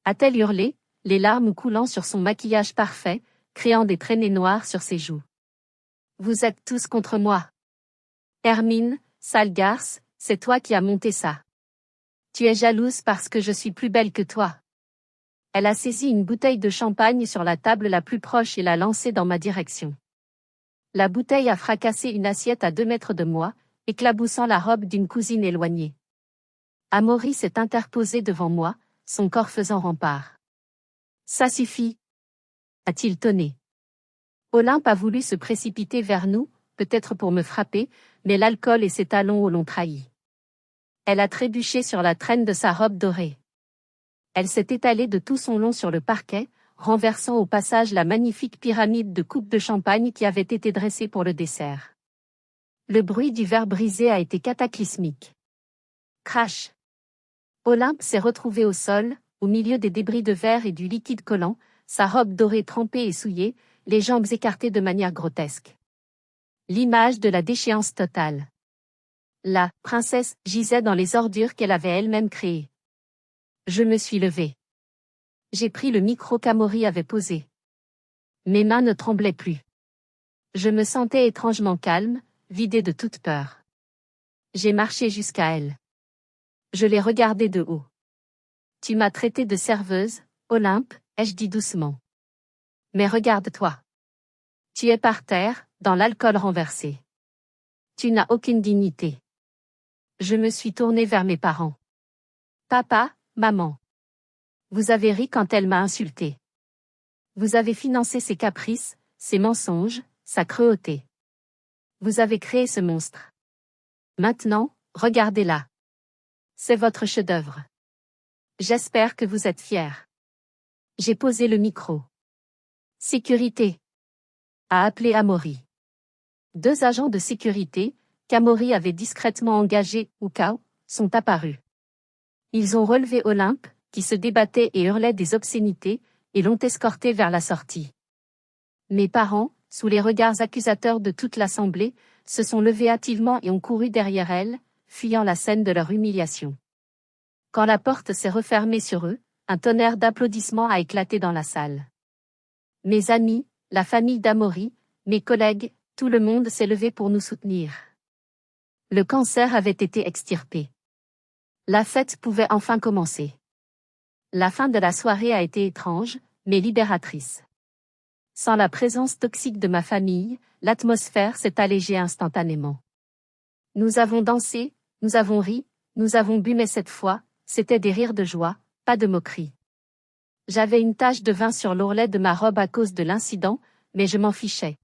A-t-elle hurlé, les larmes coulant sur son maquillage parfait, créant des traînées noires sur ses joues. Vous êtes tous contre moi. Hermine, sale garce, c'est toi qui as monté ça. Tu es jalouse parce que je suis plus belle que toi. Elle a saisi une bouteille de champagne sur la table la plus proche et l'a lancée dans ma direction. La bouteille a fracassé une assiette à 2 mètres de moi, éclaboussant la robe d'une cousine éloignée. Amaury s'est interposé devant moi, son corps faisant rempart. Ça suffit, a-t-il tonné. Olympe a voulu se précipiter vers nous, peut-être pour me frapper, mais l'alcool et ses talons hauts l'ont trahi. Elle a trébuché sur la traîne de sa robe dorée. Elle s'est étalée de tout son long sur le parquet, renversant au passage la magnifique pyramide de coupes de champagne qui avait été dressée pour le dessert. Le bruit du verre brisé a été cataclysmique. Crash! Olympe s'est retrouvée au sol, au milieu des débris de verre et du liquide collant, sa robe dorée trempée et souillée, les jambes écartées de manière grotesque. L'image de la déchéance totale. La princesse gisait dans les ordures qu'elle avait elle-même créées. Je me suis levée. J'ai pris le micro qu'Amaury avait posé. Mes mains ne tremblaient plus. Je me sentais étrangement calme, vidée de toute peur. J'ai marché jusqu'à elle. Je l'ai regardée de haut. Tu m'as traitée de serveuse, Olympe, ai-je dit doucement. Mais regarde-toi. Tu es par terre, dans l'alcool renversé. Tu n'as aucune dignité. Je me suis tournée vers mes parents. Papa, maman. Vous avez ri quand elle m'a insultée. Vous avez financé ses caprices, ses mensonges, sa cruauté. Vous avez créé ce monstre. Maintenant, regardez-la. C'est votre chef-d'œuvre. J'espère que vous êtes fiers. J'ai posé le micro. Sécurité, a appelé Amaury. 2 agents de sécurité, qu'Amaury avait discrètement engagés, au cas où, sont apparus. Ils ont relevé Olympe, qui se débattait et hurlait des obscénités, et l'ont escorté vers la sortie. Mes parents, sous les regards accusateurs de toute l'assemblée, se sont levés hâtivement et ont couru derrière elle, fuyant la scène de leur humiliation. Quand la porte s'est refermée sur eux, un tonnerre d'applaudissements a éclaté dans la salle. Mes amis, la famille d'Amaury, mes collègues, tout le monde s'est levé pour nous soutenir. Le cancer avait été extirpé. La fête pouvait enfin commencer. La fin de la soirée a été étrange, mais libératrice. Sans la présence toxique de ma famille, l'atmosphère s'est allégée instantanément. Nous avons dansé, nous avons ri, nous avons bu, mais cette fois, c'était des rires de joie, pas de moquerie. J'avais une tache de vin sur l'ourlet de ma robe à cause de l'incident, mais je m'en fichais.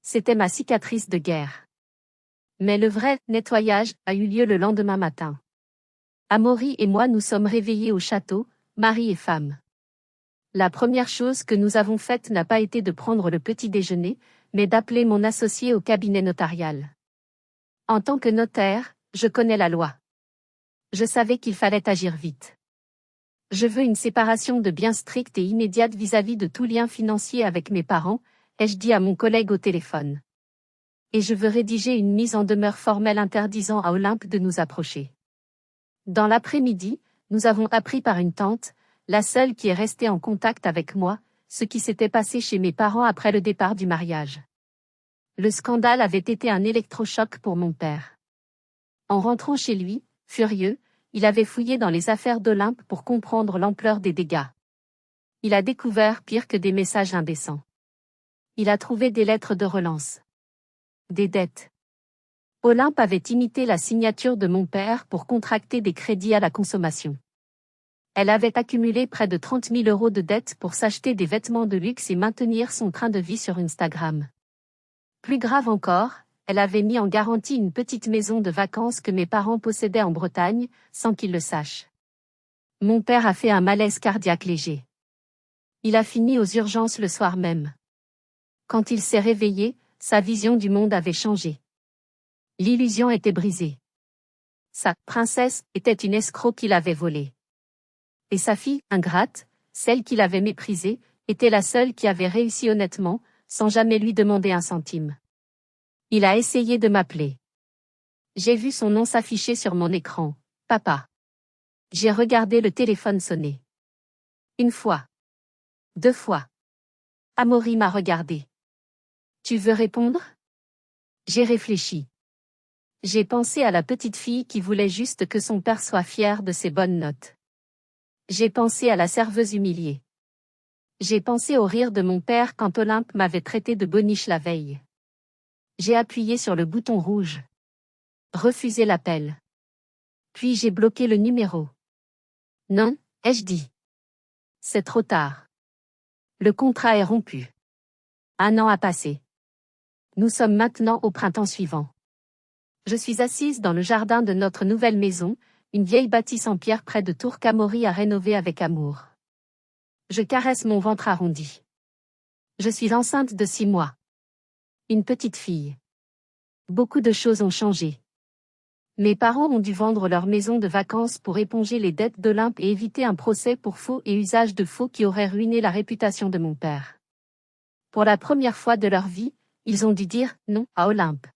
C'était ma cicatrice de guerre. Mais le vrai nettoyage a eu lieu le lendemain matin. Amaury et moi nous sommes réveillés au château, mari et femme. La première chose que nous avons faite n'a pas été de prendre le petit déjeuner, mais d'appeler mon associé au cabinet notarial. En tant que notaire, je connais la loi. Je savais qu'il fallait agir vite. Je veux une séparation de biens stricte et immédiate vis-à-vis de tout lien financier avec mes parents, ai-je dit à mon collègue au téléphone. Et je veux rédiger une mise en demeure formelle interdisant à Olympe de nous approcher. Dans l'après-midi, nous avons appris par une tante, la seule qui est restée en contact avec moi, ce qui s'était passé chez mes parents après le départ du mariage. Le scandale avait été un électrochoc pour mon père. En rentrant chez lui, furieux, il avait fouillé dans les affaires d'Olympe pour comprendre l'ampleur des dégâts. Il a découvert pire que des messages indécents. Il a trouvé des lettres de relance. Des dettes. Olympe avait imité la signature de mon père pour contracter des crédits à la consommation. Elle avait accumulé près de 30 000 € de dettes pour s'acheter des vêtements de luxe et maintenir son train de vie sur Instagram. Plus grave encore, elle avait mis en garantie une petite maison de vacances que mes parents possédaient en Bretagne, sans qu'ils le sachent. Mon père a fait un malaise cardiaque léger. Il a fini aux urgences le soir même. Quand il s'est réveillé, sa vision du monde avait changé. L'illusion était brisée. Sa princesse était une escroc qu'il avait volée. Et sa fille, ingrate, celle qu'il avait méprisée, était la seule qui avait réussi honnêtement, sans jamais lui demander un centime. Il a essayé de m'appeler. J'ai vu son nom s'afficher sur mon écran, papa. J'ai regardé le téléphone sonner. 1 fois. 2 fois. Amaury m'a regardé. Tu veux répondre? J'ai réfléchi. J'ai pensé à la petite fille qui voulait juste que son père soit fier de ses bonnes notes. J'ai pensé à la serveuse humiliée. J'ai pensé au rire de mon père quand Olympe m'avait traité de boniche la veille. J'ai appuyé sur le bouton rouge. Refuser l'appel. Puis j'ai bloqué le numéro. Non, ai-je dit. C'est trop tard. Le contrat est rompu. 1 an a passé. Nous sommes maintenant au printemps suivant. Je suis assise dans le jardin de notre nouvelle maison, une vieille bâtisse en pierre près de Tour Camori à rénover avec amour. Je caresse mon ventre arrondi. Je suis enceinte de 6 mois. Une petite fille. Beaucoup de choses ont changé. Mes parents ont dû vendre leur maison de vacances pour éponger les dettes d'Olympe et éviter un procès pour faux et usage de faux qui aurait ruiné la réputation de mon père. Pour la première fois de leur vie, ils ont dû dire non à Olympe.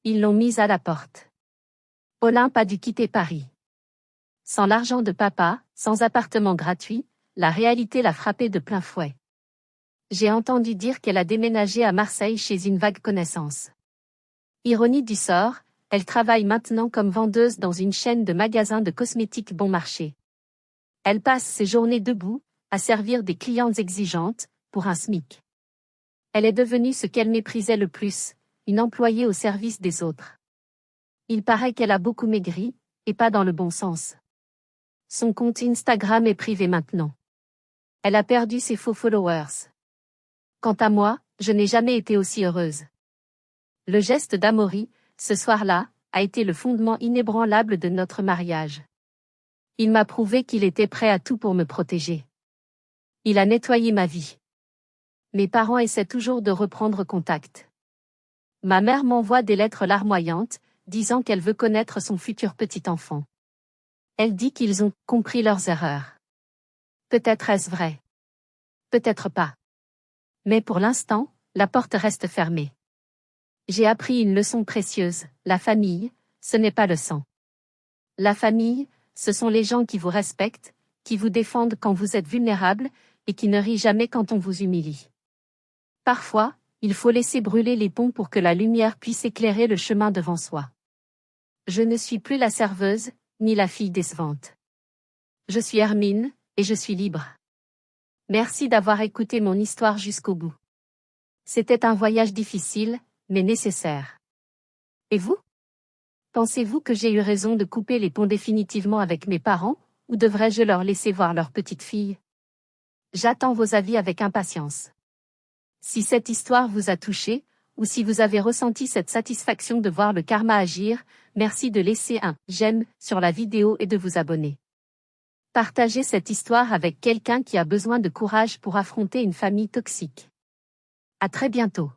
Ils l'ont mise à la porte. Olympe a dû quitter Paris. Sans l'argent de papa, sans appartement gratuit, la réalité l'a frappée de plein fouet. J'ai entendu dire qu'elle a déménagé à Marseille chez une vague connaissance. Ironie du sort, elle travaille maintenant comme vendeuse dans une chaîne de magasins de cosmétiques bon marché. Elle passe ses journées debout, à servir des clientes exigeantes, pour un SMIC. Elle est devenue ce qu'elle méprisait le plus, une employée au service des autres. Il paraît qu'elle a beaucoup maigri, et pas dans le bon sens. Son compte Instagram est privé maintenant. Elle a perdu ses faux followers. Quant à moi, je n'ai jamais été aussi heureuse. Le geste d'Amaury, ce soir-là, a été le fondement inébranlable de notre mariage. Il m'a prouvé qu'il était prêt à tout pour me protéger. Il a nettoyé ma vie. Mes parents essaient toujours de reprendre contact. Ma mère m'envoie des lettres larmoyantes, disant qu'elle veut connaître son futur petit-enfant. Elle dit qu'ils ont compris leurs erreurs. Peut-être est-ce vrai. Peut-être pas. Mais pour l'instant, la porte reste fermée. J'ai appris une leçon précieuse, la famille, ce n'est pas le sang. La famille, ce sont les gens qui vous respectent, qui vous défendent quand vous êtes vulnérable, et qui ne rient jamais quand on vous humilie. Parfois, il faut laisser brûler les ponts pour que la lumière puisse éclairer le chemin devant soi. Je ne suis plus la serveuse, ni la fille décevante. Je suis Hermine, et je suis libre. Merci d'avoir écouté mon histoire jusqu'au bout. C'était un voyage difficile, mais nécessaire. Et vous? Pensez-vous que j'ai eu raison de couper les ponts définitivement avec mes parents, ou devrais-je leur laisser voir leur petite fille? J'attends vos avis avec impatience. Si cette histoire vous a touché, ou si vous avez ressenti cette satisfaction de voir le karma agir, merci de laisser un « j'aime » sur la vidéo et de vous abonner. Partagez cette histoire avec quelqu'un qui a besoin de courage pour affronter une famille toxique. À très bientôt.